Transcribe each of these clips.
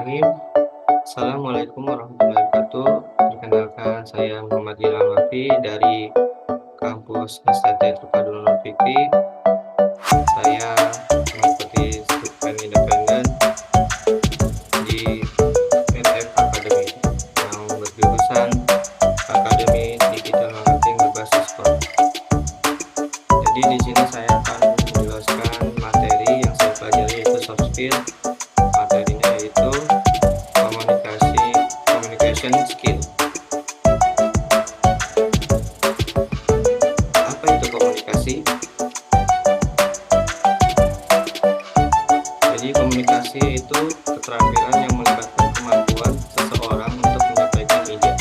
Bismillahirrahmanirrahim. Assalamualaikum warahmatullahi wabarakatuh. Perkenalkan, saya Muhammad Ilham Afi dari kampus STT Terpadu Nurul Fikri. Saya mengikuti studi independen di FF Academy yang berjurusan Akademi Digital Marketing berbasis Scrum. Jadi di sini saya akan menjelaskan materi yang saya pelajari, yaitu soft skill. Materinya yaitu communication skill. Apa itu komunikasi? Jadi komunikasi itu keterampilan yang melibatkan kemampuan seseorang untuk menyampaikan ide,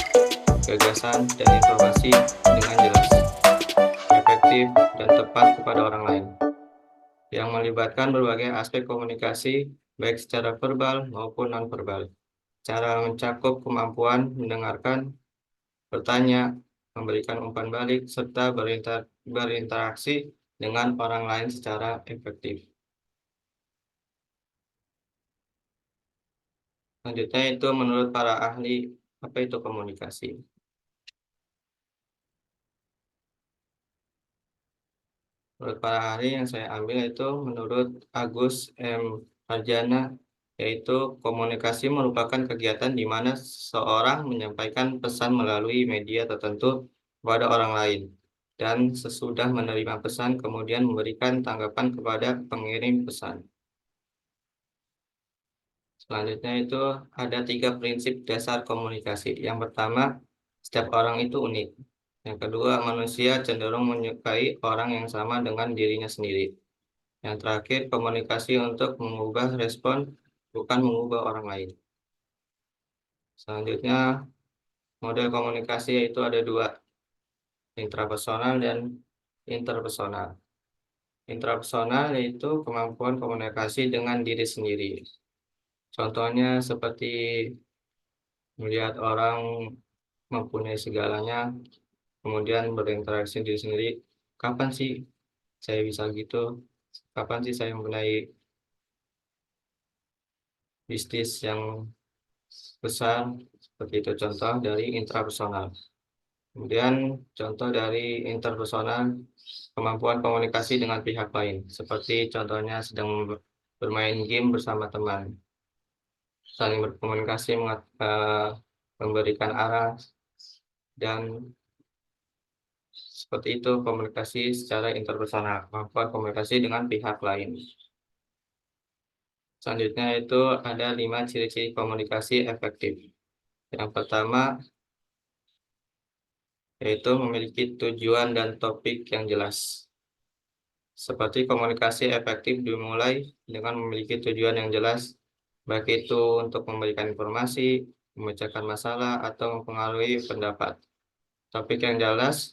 gagasan, dan informasi dengan jelas, efektif, dan tepat kepada orang lain. Yang melibatkan berbagai aspek komunikasi, baik secara verbal maupun non-verbal. Cara mencakup kemampuan mendengarkan, bertanya, memberikan umpan balik, serta berinteraksi dengan orang lain secara efektif. Selanjutnya itu menurut para ahli, apa itu komunikasi? Menurut para ahli yang saya ambil itu menurut Agus M. Harjana, yaitu komunikasi merupakan kegiatan di mana seseorang menyampaikan pesan melalui media tertentu kepada orang lain, dan sesudah menerima pesan kemudian memberikan tanggapan kepada pengirim pesan. Selanjutnya itu ada 3 prinsip dasar komunikasi. Yang pertama, setiap orang itu unik. Yang kedua, manusia cenderung menyukai orang yang sama dengan dirinya sendiri. Yang terakhir, komunikasi untuk mengubah respon, bukan mengubah orang lain. Selanjutnya, model komunikasi yaitu ada 2, intrapersonal dan interpersonal. Intrapersonal yaitu kemampuan komunikasi dengan diri sendiri. Contohnya seperti melihat orang mempunyai segalanya, kemudian berinteraksi diri sendiri. Kapan sih saya bisa gitu? Kapan sih saya mempunyai bisnis yang besar? Seperti itu contoh dari intrapersonal. Kemudian contoh dari interpersonal, kemampuan komunikasi dengan pihak lain. Seperti contohnya sedang bermain game bersama teman. Saling berkomunikasi, memberikan arah, dan seperti itu komunikasi secara interpersonal, kemampuan komunikasi dengan pihak lain. Selanjutnya itu ada 5 ciri-ciri komunikasi efektif. Yang pertama yaitu memiliki tujuan dan topik yang jelas. Seperti komunikasi efektif dimulai dengan memiliki tujuan yang jelas, baik itu untuk memberikan informasi, memecahkan masalah, atau mempengaruhi pendapat. Topik yang jelas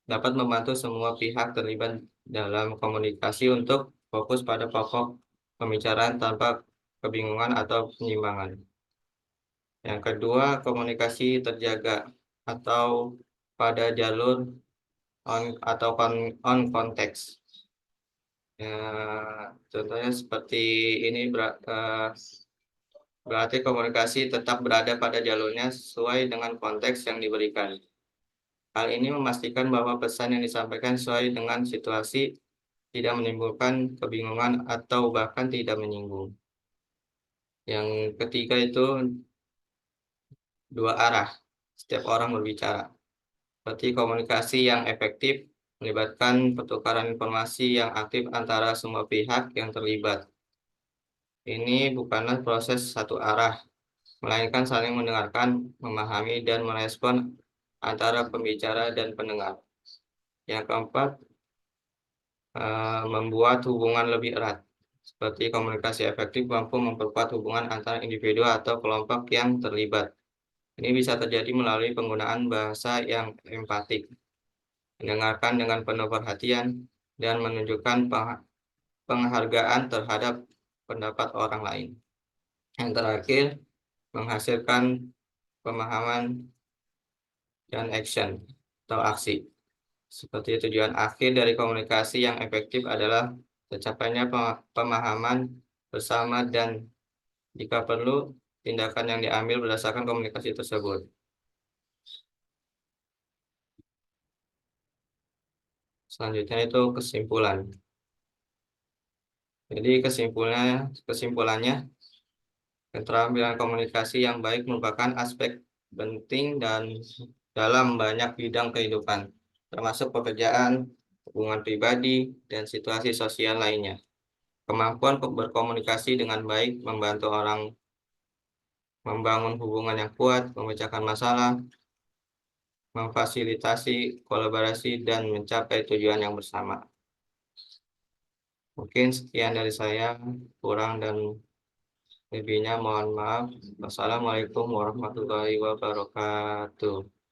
dapat membantu semua pihak terlibat dalam komunikasi untuk fokus pada pokok pembicaraan tanpa kebingungan atau penyimpangan. Yang kedua, komunikasi terjaga atau pada jalur on konteks. Ya, contohnya seperti ini berarti komunikasi tetap berada pada jalurnya sesuai dengan konteks yang diberikan. Hal ini memastikan bahwa pesan yang disampaikan sesuai dengan situasi, tidak menimbulkan kebingungan atau bahkan tidak menyinggung. Yang ketiga itu 2 arah, setiap orang berbicara. Seperti komunikasi yang efektif melibatkan pertukaran informasi yang aktif antara semua pihak yang terlibat. Ini bukanlah proses satu arah, melainkan saling mendengarkan, memahami, dan merespon antara pembicara dan pendengar. Yang keempat, membuat hubungan lebih erat. Seperti komunikasi efektif mampu memperkuat hubungan antara individu atau kelompok yang terlibat. Ini bisa terjadi melalui penggunaan bahasa yang empatik, mendengarkan dengan penuh perhatian, dan menunjukkan penghargaan terhadap pendapat orang lain. Yang terakhir, menghasilkan pemahaman dan action atau aksi. Seperti tujuan akhir dari komunikasi yang efektif adalah tercapainya pemahaman bersama dan jika perlu tindakan yang diambil berdasarkan komunikasi tersebut. Selanjutnya itu kesimpulan. Jadi kesimpulannya, keterampilan komunikasi yang baik merupakan aspek penting dan dalam banyak bidang kehidupan, termasuk pekerjaan, hubungan pribadi, dan situasi sosial lainnya. Kemampuan berkomunikasi dengan baik membantu orang membangun hubungan yang kuat, memecahkan masalah, memfasilitasi kolaborasi, dan mencapai tujuan yang bersama. Mungkin sekian dari saya, kurang dan lebihnya mohon maaf. Wassalamualaikum warahmatullahi wabarakatuh.